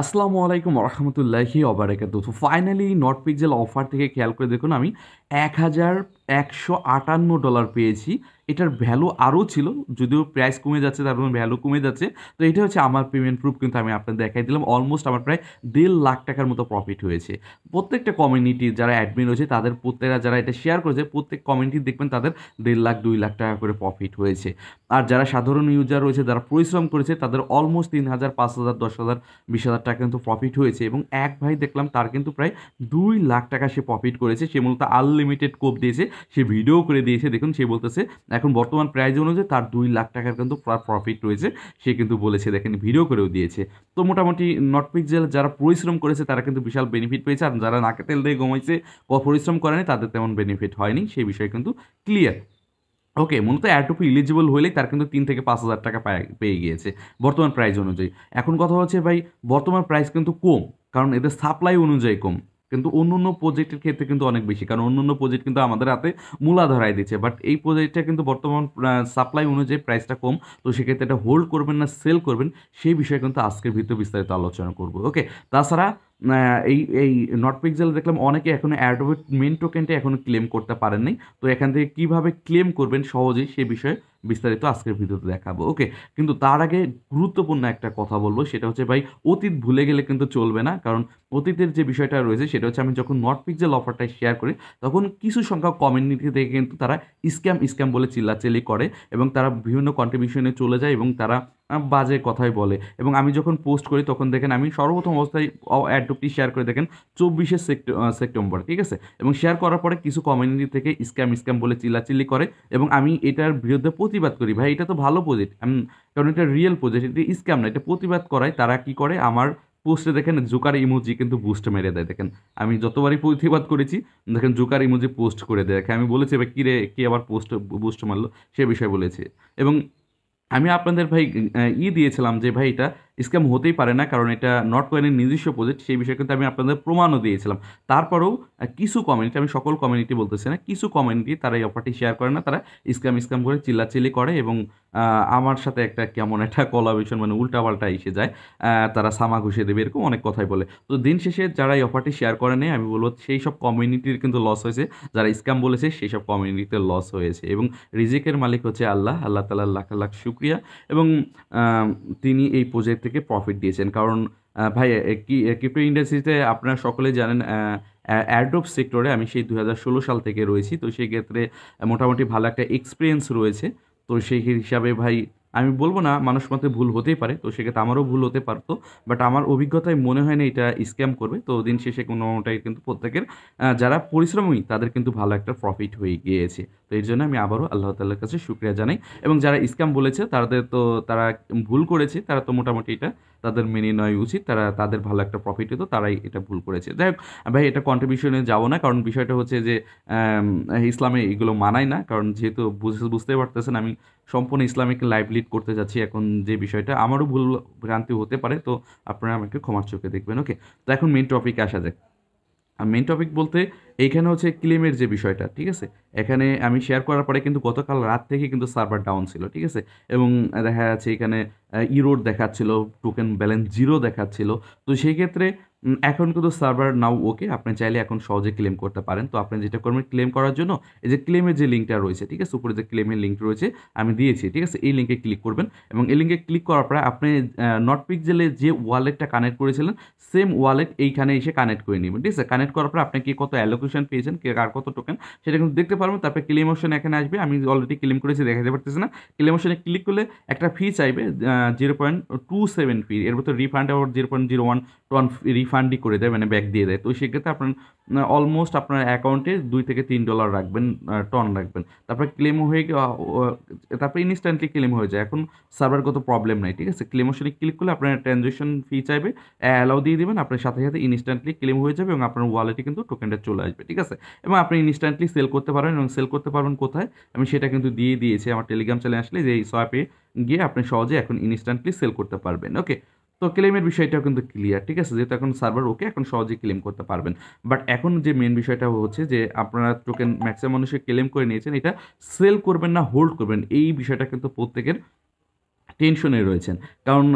আসসালামু আলাইকুম রহমতুল্লাহি ওবারাকাতুহু। তো ফাইনালি নট পিক্সেল অফার থেকে খেয়াল করে দেখুন আমি $১,১৫৮ পেয়েছি। এটার ভ্যালু আরও ছিল, যদিও প্রাইস কমে যাচ্ছে তার মানে ভ্যালু কমে যাচ্ছে। তো এটা হচ্ছে আমার পেমেন্ট প্রুফ, কিন্তু আমি আপনাদের দেখাই দিলাম। অলমোস্ট আমার প্রায় ১.৫ লাখ টাকার মতো প্রফিট হয়েছে। প্রত্যেকটা কমিউনিটি যারা অ্যাডমিন রয়েছে তাদের প্রত্যেকরা যারা এটা শেয়ার করেছে প্রত্যেক কমিউনিটি দেখবেন তাদের ১.৫ লাখ ২ লাখ টাকা করে প্রফিট হয়েছে। আর যারা সাধারণ ইউজার রয়েছে যারা পরিশ্রম করেছে তাদের অলমোস্ট ৩,০০০, ৫,০০০, ১০,০০০, ২০,০০০ টাকা কিন্তু প্রফিট হয়েছে। এবং এক ভাই দেখলাম তার কিন্তু প্রায় ২ লাখ টাকা সে প্রফিট করেছে। সে মূলত আনলিমিটেড কোপ দিয়েছে, সে ভিডিও করে দিয়েছে। দেখুন সে বলতেছে এখন বর্তমান প্রাইস অনুযায়ী তার ২ লাখ টাকার কিন্তু প্রফিট রয়েছে। সে কিন্তু বলেছে, দেখেন ভিডিও করেও দিয়েছে। তো মোটামুটি নট পিক্সেল যারা পরিশ্রম করেছে তারা কিন্তু বিশাল বেনিফিট পেয়েছে, আর যারা নাকে তেল দিয়ে ঘুমাইছে পরিশ্রম করেনি তাদের তেমন বেনিফিট হয়নি, সেই বিষয়ে কিন্তু ক্লিয়ার। ওকে, মূলত এতটুকু ইলিজিবল হলেই তার কিন্তু ৩ থেকে ৫ হাজার টাকা পেয়ে গিয়েছে বর্তমান প্রাইস অনুযায়ী। এখন কথা হচ্ছে ভাই, বর্তমান প্রাইস কিন্তু কম, কারণ এদের সাপ্লাই অনুযায়ী কম। কিন্তু অন্য অন্য প্রজেক্টের ক্ষেত্রে কিন্তু অনেক বেশি, কারণ অন্য অন্য প্রজেক্ট কিন্তু আমাদের হাতে মূলা ধরায় দিচ্ছে, বাট এই প্রজেক্টটা কিন্তু বর্তমান সাপ্লাই অনুযায়ী প্রাইসটা কম। তো সেক্ষেত্রে এটা হোল্ড করবেন না সেল করবেন, সেই বিষয়ে কিন্তু আজকের ভিতরে বিস্তারিত আলোচনা করবো। ওকে, তাছাড়া এই এই নট পিক্সেল দেখলাম অনেকে এখনো অ্যাডোবি মেন টোকেনটা এখনো ক্লেম করতে পারেন নাই। তো এখান থেকে কিভাবে ক্লেম করবেন সহজেই সে বিষয়ে বিস্তারিত আজকের ভিডিওতে দেখাবো। ওকে, কিন্তু তার আগে গুরুত্বপূর্ণ একটা কথা বলবো, সেটা হচ্ছে ভাই অতীত ভুলে গেলে কিন্তু চলবে না। কারণ অতীতের যে বিষয়টা রয়েছে সেটা হচ্ছে আমি যখন নট পিক্সেল অফারটা শেয়ার করি তখন কিছু সংখ্যক কমিউনিটি থেকে কিন্তু তারা স্ক্যাম স্ক্যাম বলে চিল্লাচিল্লি করে এবং তারা বিভিন্ন কন্ট্রিবিউশনে চলে যায় এবং তারা বাজে কথাই বলে। এবং আমি যখন পোস্ট করি তখন দেখেন আমি সর্বপ্রথম অবস্থায় অ্যাডোবটি শেয়ার করে দেখেন ২৪শে সেপ্টেম্বর, ঠিক আছে? এবং শেয়ার করার পরে কিছু কমিউনিটি থেকে স্ক্যাম স্ক্যাম বলে চিল্লাচিল্লি করে এবং আমি এটার বিরুদ্ধে প্রতিবাদ করি, ভাই এটা তো ভালো প্রজেক্ট, কারণ এটা রিয়েল প্রজেক্ট, এটা স্ক্যাম না। এটা প্রতিবাদ করায় তারা কি করে, আমার পোস্টে দেখেন জোকার ইমোজি কিন্তু বুস্ট মেরে দেয়। দেখেন আমি যতবারই প্রতিবাদ করেছি দেখেন জোকার ইমোজি পোস্ট করে দেয়। দেখেন আমি বলেছি ভাই কিরে কি আবার পোস্ট বুস্ট মারলো, সে বিষয়ে বলেছে। এবং আমি আপনাদের ভাই দিয়েছিলাম যে ভাই এটা স্ক্যাম হতেই পারে না, কারণ এটা নট কয়েনের নিজস্ব প্রজেক্ট, সেই বিষয়ে কিন্তু আমি আপনাদের প্রমাণও দিয়েছিলাম। তারপরেও কিছু কমিউনিটি, আমি সকল কমিউনিটি বলতেছি না, কিছু কমিউনিটি তারা এই অফারটি শেয়ার করে না, তারা স্ক্যাম স্ক্যাম করে চিল্লাচিল্লি করে এবং আমার সাথে একটা কেমন একটা কলাবেশন মানে উল্টাপাল্টা এসে যায়। তারা সামা ঘুষিয়ে দেবে এরকম অনেক কথাই বলে। তো দিন শেষে যারা এই অফারটি শেয়ার করে নেয় আমি বলবো সেই সব কমিউনিটির কিন্তু লস হয়েছে, যারা স্ক্যাম বলেছে সেই সব কমিউনিটিতে লস হয়েছে। এবং রিজিকের মালিক হচ্ছে আল্লাহ, আল্লাহ তাআলার লাখ লাখ শুকরিয়া। এবং আম তিনি এই প্রজেক্ট থেকে প্রফিট দিয়েছেন। কারণ ভাই ক্রিপ্টো ইন্ডাস্ট্রিতে আপনারা সকলেই জানেন অ্যাডোব সেক্টরে আমি সেই ২০১৬ সাল থেকে রয়েছি। তো সেই ক্ষেত্রে মোটামুটি ভালো একটা এক্সপেরিয়েন্স রয়েছে। তো সেই হিসাবে ভাই আমি বলব না মানুষ মতে ভুল হতেই পারে। তো সেক্ষেত্রে আমারও ভুল হতে পারত। বাট আমার অভিজ্ঞতায় মনে হয় না এটা স্ক্যাম করবে। তো দিন শেষে কোনোটাই কিন্তু প্রত্যেকের যারা পরিশ্রমী তাদের কিন্তু ভালো একটা প্রফিট হয়ে গিয়েছে। তো এর জন্য আমি আবারও আল্লাহ তাআলার কাছে শুকরিয়া জানাই। এবং যারা স্ক্যাম বলেছে তাদের তো তারা ভুল করেছে, তারা তো মোটামুটি এটা তাদের মেনে নেওয়াই উচিত। তাদের ভালো একটা প্রফিট হতো, তারাই এটা ভুল করেছে। যাই হোক ভাই, এটা কন্ট্রিবিউশনে যাবো না, কারণ বিষয়টা হচ্ছে যে আম ইসলামে এগুলো মানায় না। কারণ যেহেতু বুঝতেই পারতেছেন আমি সম্পূর্ণ ইসলামিক লাইভ লিড করতে যাচ্ছি এখন, যে বিষয়টা আমারও ভুল ভ্রান্তি হতে পারে। তো আপনারা আমাকে ক্ষমার চোখে দেখবেন। ওকে, তো এখন মেইন টপিকে আসা যাক। মেইন টপিক বলতে এইখানে হচ্ছে ক্লেমের যে বিষয়টা, ঠিক আছে? এখানে আমি শেয়ার করার পরে কিন্তু গতকাল রাত থেকে কিন্তু সার্ভার ডাউন ছিল, ঠিক আছে? এবং দেখা যাচ্ছে এখানে ইরোর দেখাচ্ছিল, টোকেন ব্যালেন্স 0 দেখাচ্ছিল। তো সেই ক্ষেত্রে এখন কিন্তু সার্ভার নাও ওকে, আপনি চাইলে এখন সহজে ক্লেম করতে পারেন। তো আপনি যেটা করবেন ক্লেম করার জন্য এই যে ক্লেমের যে লিঙ্কটা রয়েছে, ঠিক আছে? উপরে যে ক্লেমের লিঙ্ক রয়েছে আমি দিয়েছি, ঠিক আছে? এই লিঙ্কে ক্লিক করবেন এবং এই লিঙ্কে ক্লিক করার পরে আপনি নট পিক্সেলে যে ওয়ালেটটা কানেক্ট করেছিলেন সেম ওয়ালেট এইখানে এসে কানেক্ট করে নেবেন, ঠিক আছে? কানেক্ট করার পর আপনি কি কত অ্যালোকেশন পেয়েছেন, কে কার কত টোকেন সেটা কিন্তু দেখতে পারবেন। তারপরে ক্লেম অপশন এখানে আসবে, আমি অলরেডি ক্লেম করেছি দেখাতে পারতেছি না। ক্লেম অপশনে ক্লিক করলে একটা ফি চাইবে 0.27 ফি, এর ভিতর রিফান্ড আবার 0.01 টন রিফান্ডই করে দেয়, মানে ব্যাক দিয়ে দেয়। তো সেক্ষেত্রে আপনার অলমোস্ট আপনার অ্যাকাউন্টে $2 থেকে $3 রাখবেন, টন রাখবেন। তারপরে ক্লেম হয়ে তারপরে ইনস্ট্যান্টলি ক্লেম হয়ে যায়। এখন সার্ভারগত প্রবলেম নাই, ঠিক আছে? ক্লেম অপশনে ক্লিক করলে আপনার ট্রানজ্যাকশন ফি চাইবে, অ্যালাউ দিয়ে দিবেন, আপনার সাথে সাথে ইনস্ট্যান্টলি ক্লেম হয়ে যাবে এবং আপনার ওয়ালেটে কিন্তু টোকেনটা চলে আসবে, ঠিক আছে? এবং আপনি ইনস্ট্যান্টলি সেল করতে পারবেন। এবং সেল করতে পারবেন কোথায়, আমি সেটা কিন্তু দিয়ে দিয়েছি আমার টেলিগ্রাম চ্যানেলে আসলে, যে এই সোয়াপে গিয়ে আপনি সহজে এখন ইনস্ট্যান্টলি সেল করতে পারবেন। ওকে, তো ক্লেমের বিষয়টাও কিন্তু ক্লিয়ার, ঠিক আছে? যেহেতু এখন সার্ভার ওকে, এখন সহজেই ক্লেম করতে পারবেন। বাট এখন যে মেন বিষয়টা হচ্ছে যে আপনারা টোকেন ম্যাক্সিমাম মানুষের ক্লেম করে নিয়েছেন, এটা সেল করবেন না হোল্ড করবেন, এই বিষয়টা কিন্তু প্রত্যেকের টেনশনে রয়েছেন। কারণ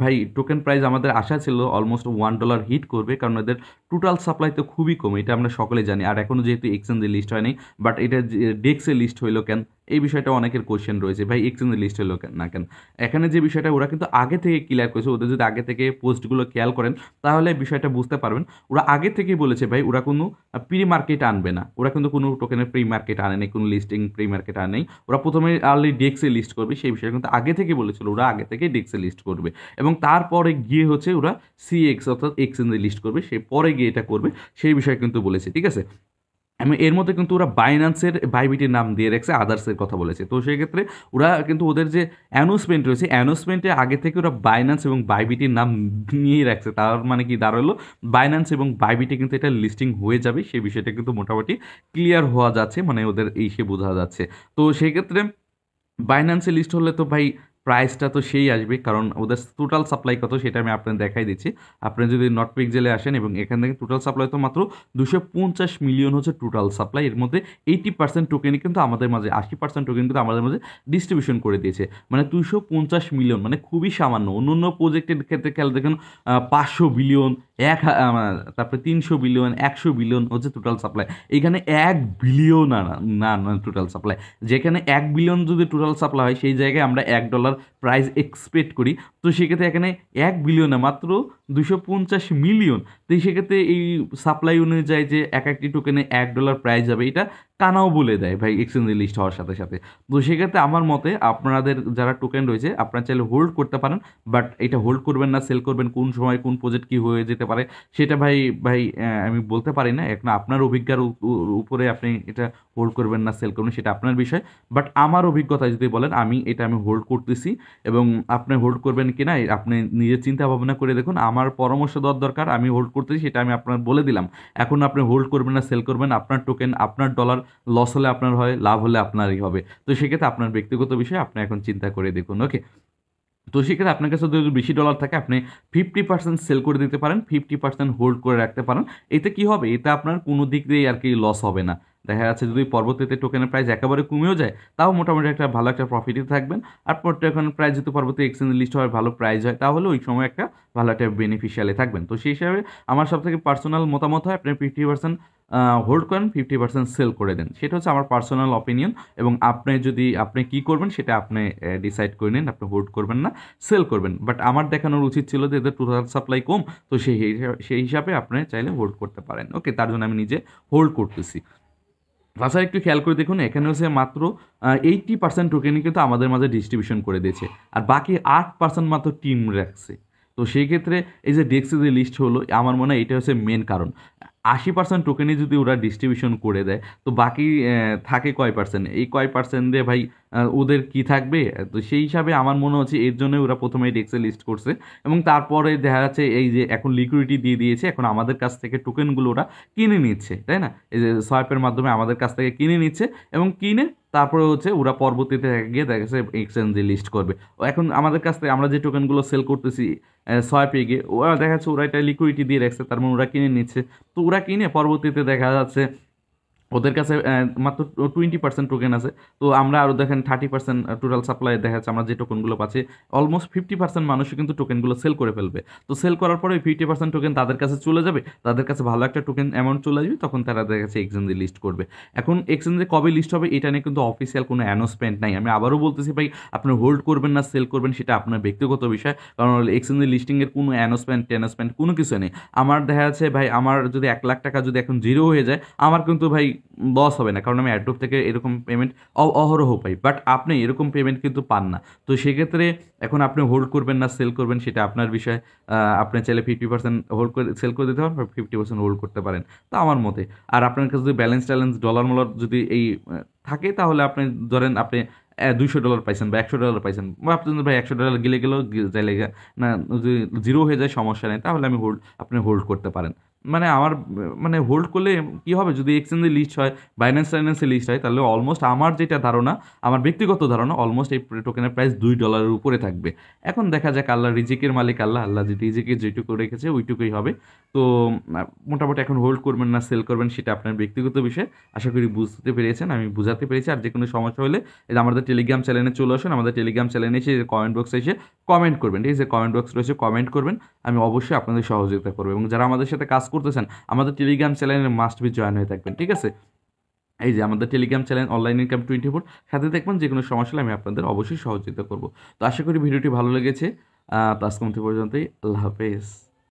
ভাই টোকেন প্রাইস আমাদের আশা ছিল অলমোস্ট $1 হিট করবে। কারণ এদের টোটাল সাপ্লাই তো খুবই কম। এটা আমরা সকলেই জানি। আর এখনো যেহেতু এক্সচেঞ্জে লিস্ট হয়নি, বাট এটা যে ডেক্সে লিস্ট হইলো কেন? এই বিষয়টা অনেকের কোয়েশ্চেন রয়েছে। ভাই এক্সচেঞ্জে লিস্ট হইলো কেন না কেন? এখানে যে বিষয়টা ওরা কিন্তু আগে থেকে ক্লিয়ার করেছে। ওদের যদি আগে থেকে পোস্টগুলো খেয়াল করেন, তাহলে বিষয়টা বুঝতে পারবেন। ওরা আগে থেকেই বলেছে ভাই ওরা কোনো প্রি মার্কেট আনবে না। ওরা কিন্তু কোনো টোকেনের প্রি মার্কেট আনে নাই, কোনো লিস্টিং প্রি মার্কেট আনে নাই। ওরা প্রথমে আর্লি ডেক্সে লিস্ট করবে সেই বিষয়ে কিন্তু আগে থেকে বলেছিল ওরা আগে থেকে ডেক্সে লিস্ট করবে এবং তারপরে গিয়ে হচ্ছে ওরা সিএক্স অর্থাৎ এক্সচেঞ্জে লিস্ট করবে, সেই পরে গিয়ে এটা করবে সেই বিষয়ে কিন্তু বলেছে, ঠিক আছে। আমি এর মধ্যে কিন্তু ওরা বাইন্যান্সের বাইবিটির নাম দিয়ে রাখছে, আদার্সের কথা বলেছে। তো সেই ক্ষেত্রে ওরা কিন্তু ওদের যে অ্যানাউন্সমেন্ট রয়েছে অ্যানাউন্সমেন্টে আগে থেকে ওরা বাইন্যান্স এবং বাইবিটির নাম নিয়েই রাখছে। তার মানে কি দাঁড়ালো, বাইন্যান্স এবং বাইবিটি কিন্তু এটা লিস্টিং হয়ে যাবে, সেই বিষয়টা কিন্তু মোটামুটি ক্লিয়ার হওয়া যাচ্ছে, মানে ওদের এই সে বোঝা যাচ্ছে। তো সেই ক্ষেত্রে বাইন্যান্সে লিস্ট হলে তো ভাই প্রাইসটা তো সেই আসবে, কারণ ওদের টোটাল সাপ্লাই কত সেটা আমি আপনাদের দেখাই দিচ্ছি। আপনি যদি নট পিক্সেলে আসেন এবং এখান থেকে টোটাল সাপ্লাই তো মাত্র 250 মিলিয়ন হচ্ছে টোটাল সাপ্লাই। এর মধ্যে 80% টোকেনই কিন্তু আমাদের মাঝে, 80% টোকেন কিন্তু আমাদের মাঝে ডিস্ট্রিবিউশন করে দিয়েছে। মানে 250 মিলিয়ন মানে খুবই সামান্য। অন্য অন্য প্রজেক্টের ক্ষেত্রে খেয়াল দেখুন 500 বিলিয়ন, তারপরে 300 বিলিয়ন, 100 বিলিয়ন হচ্ছে টোটাল সাপ্লাই। এখানে 1 বিলিয়ন না না টোটাল সাপ্লাই। যেখানে 1 বিলিয়ন যদি টোটাল সাপ্লাই হয় সেই জায়গায় আমরা $1 প্রাইস এক্সপেক্ট করি। তো সেক্ষেত্রে এখানে 1 বিলিয়ন না মাত্র 250 মিলিয়ন। তো সেক্ষেত্রে এই সাপ্লাই অনুযায়ী যে এক একটি টোকেনে $1 প্রাইস যাবে, এটা কানাও বলে দেয় ভাই এক্সচেঞ্জে লিস্ট হওয়ার সাথে সাথে। তো সেক্ষেত্রে আমার মতে আপনাদের যারা টোকেন রয়েছে আপনারা চাইলে হোল্ড করতে পারেন, বাট এটা হোল্ড করবেন না সেল করবেন, কোন সময় কোন প্রজেক্ট কী হয়ে যেতে পারে সেটা ভাই ভাই আমি বলতে পারি না। এখন আপনার অভিজ্ঞতার উপরে আপনি এটা হোল্ড করবেন না সেল করবেন সেটা আপনার বিষয়। বাট আমার অভিজ্ঞতা যদি বলেন আমি হোল্ড করতেছি, এবং আপনি হোল্ড করবেন কি না আপনি নিজের চিন্তা ভাবনা করে দেখুন। আমার পরামর্শ দেওয়ার দরকার, আমি হোল্ড করতেছি সেটা আমি আপনার বলে দিলাম। এখন আপনি হোল্ড করবেন না সেল করবেন আপনার টোকেন, আপনার ডলার লস হলে আপনার হয়, লাভ হলে আপনারই হবে। তো সেক্ষেত্রে আপনার ব্যক্তিগত বিষয় আপনি এখন চিন্তা করে দেখুন, ওকে। তো সেক্ষেত্রে আপনার কাছে যদি বেশি ডলার থাকে আপনি 50% সেল করে দিতে পারেন, 50% হোল্ড করে রাখতে পারেন। এতে কি হবে, এতে আপনার কোনো দিক দিয়ে আর কি লস হবে না। দেখা যাচ্ছে যদি পরবর্তীতে টোকেনের প্রাইস একেবারে কমেও যায় তাও মোটামুটি একটা ভালো একটা প্রফিটে থাকবেন। আর টোকেনের প্রাইস যদি পরবর্তী এক্সচেঞ্জ লিস্ট হয় ভালো প্রাইস হয় তাহলে ওই সময় একটা ভালো একটা বেনিফিশিয়ালে থাকবেন। তো সেই হিসাবে আমার সব থেকে পার্সোনাল মতামত হয় আপনি 50% হোল্ড করেন, 50% সেল করে দেন। সেটা হচ্ছে আমার পার্সোনাল অপিনিয়ন, এবং আপনি কী করবেন সেটা আপনি ডিসাইড করে নিন। আপনি হোল্ড করবেন না সেল করবেন, বাট আমার দেখানোর উচিত ছিল যে এদের টোটাল সাপ্লাই কম। তো সেই হিসাবে আপনি চাইলে হোল্ড করতে পারেন, ওকে। তার জন্য আমি নিজে হোল্ড করতেছি। তাছাড়া একটু খেয়াল করে দেখুন এখানে হচ্ছে মাত্র 80% টোকেনই কিন্তু আমাদের মাঝে ডিস্ট্রিবিউশন করে দিয়েছে, আর বাকি 8% মাত্র টিম রাখছে। তো সেই ক্ষেত্রে এই যে ডেস্কে যে লিস্ট হলো আমার মনে হয় এটা হচ্ছে মেন কারণ। 80% টোকেনই যদি ওরা ডিস্ট্রিবিউশন করে দেয় তো বাকি থাকে কয় পার্সেন্ট, এই কয় পার্সেন্ট দিয়ে ভাই ওদের কি থাকবে। তো সেই হিসাবে আমার মনে হচ্ছে এর জন্যই ওরা প্রথমে ডেক্সে লিস্ট করছে, এবং তারপরে দেখা যাচ্ছে এই যে এখন লিকুইডিটি দিয়ে দিয়েছে, এখন আমাদের কাছ থেকে টোকেনগুলো ওরা কিনে নিচ্ছে, তাই না। এই যে সোয়াইপের মাধ্যমে আমাদের কাছ থেকে কিনে নিচ্ছে, এবং কিনে তারপরে হচ্ছে ওরা পরবর্তীতে গিয়ে দেখা যাচ্ছে এক্সচেঞ্জে লিস্ট করবে। এখন আমাদের কাছ থেকে আমরা যে টোকেনগুলো সেল করতেছি সোয়াইপে গিয়ে, ওরা দেখা যাচ্ছে ওরা এটা লিকুইডিটি দিয়ে রাখছে, তার মানে ওরা কিনে নিচ্ছে। তো ওরা কিনে পরবর্তীতে দেখা যাচ্ছে ওদের কাছে মাত্র 20% টোকেন আছে। তো আমরা আরও দেখেন 30% টোটাল সাপ্লাই দেখা যাচ্ছে আমরা যে টোকেনগুলো পাচ্ছি অলমোস্ট 50% মানুষই কিন্তু টোকেনগুলো সেল করে ফেলবে। তো সেল করার পরে ওই 50% টোকেন তাদের কাছে চলে যাবে, তাদের কাছে ভালো একটা টোকেন অ্যামাউন্ট চলে আসবে, তখন তারা দেখা যাচ্ছে এক্সচেঞ্জে লিস্ট করবে। এখন এক্সচেঞ্জে কবে লিস্ট হবে এটা নিয়ে কিন্তু অফিসিয়াল কোনো অ্যানাউন্সমেন্ট নাই। আমি আবারও বলতেছি ভাই আপনি হোল্ড করবেন না সেল করবেন সেটা আপনার ব্যক্তিগত বিষয়, কারণ এক্সচেঞ্জে লিস্টিংয়ের কোনো অ্যানাউন্সমেন্ট কোনো কিছু নেই। আমার দেখা যাচ্ছে ভাই আমার যদি 1 লাখ টাকা যদি এখন জিরো হয়ে যায় আমার কিন্তু ভাই লস হবে না, কারণ আমি অ্যাড্রপ থেকে এরকম পেমেন্ট অহরহ পাই, বাট আপনি এরকম পেমেন্ট কিন্তু পান না। তো সেক্ষেত্রে এখন আপনি হোল্ড করবেন না সেল করবেন সেটা আপনার বিষয়। আপনি চাইলে 50% হোল্ড করে সেল করে দিতে পারেন, 50% হোল্ড করতে পারেন, তো আমার মতে। আর আপনার কাছে যদি ব্যালেন্স ট্যালেন্স ডলার মলার যদি এই থাকে তাহলে আপনি ধরেন আপনি $200 পাইছেন বা $100 পাইছেন, বা আপনি ভাই $100 গেলেও যাইলে না, যদি জিরো হয়ে যায় সমস্যা নেই, তাহলে আপনি হোল্ড করতে পারেন। মানে আমার মানে হোল্ড করলে কী হবে, যদি এক্সচেঞ্জে লিস্ট হয় বাইন্যান্সে লিস্ট হয় তাহলে অলমোস্ট আমার যেটা ধারণা, আমার ব্যক্তিগত ধারণা অলমোস্ট এই টোকেনের প্রাইস $2 উপরে থাকবে। এখন দেখা যাক, আল্লাহ রিজিকের মালিক আল্লাহ যে রিজিকে যেটুকু রেখেছে ওইটুকুই হবে। তো মোটামুটি এখন হোল্ড করবেন না সেল করবেন সেটা আপনার ব্যক্তিগত বিষয়। আশা করি বুঝতে পেরেছেন, আমি বুঝাতে পেরেছি। আর যে কোনো সমস্যা হলে এই যে আমাদের টেলিগ্রাম চ্যানেলে চলে আসুন, আমাদের টেলিগ্রাম চ্যানেলে এসে কমেন্ট বক্সে এসে কমেন্ট করবেন, ঠিক আছে? কমেন্ট বক্স রয়েছে, কমেন্ট করবেন, আমি অবশ্যই আপনাদের সহযোগিতা করবো। এবং যারা আমাদের সাথে কাজ করতে চান আমাদের টেলিগ্রাম চ্যানেলে মাস্ট বি জয়েন হয়ে থাকবেন, ঠিক আছে? এই যে আমাদের টেলিগ্রাম চ্যানেল অনলাইন ইনকাম 24, সাথে দেখবেন যে কোনো সমস্যা হলে আমি আপনাদের অবশ্যই সহযোগিতা করবো। তো আশা করি ভিডিওটি ভালো লেগেছে। তো আজকে পর্যন্তই, আল্লাহ হাফেজ।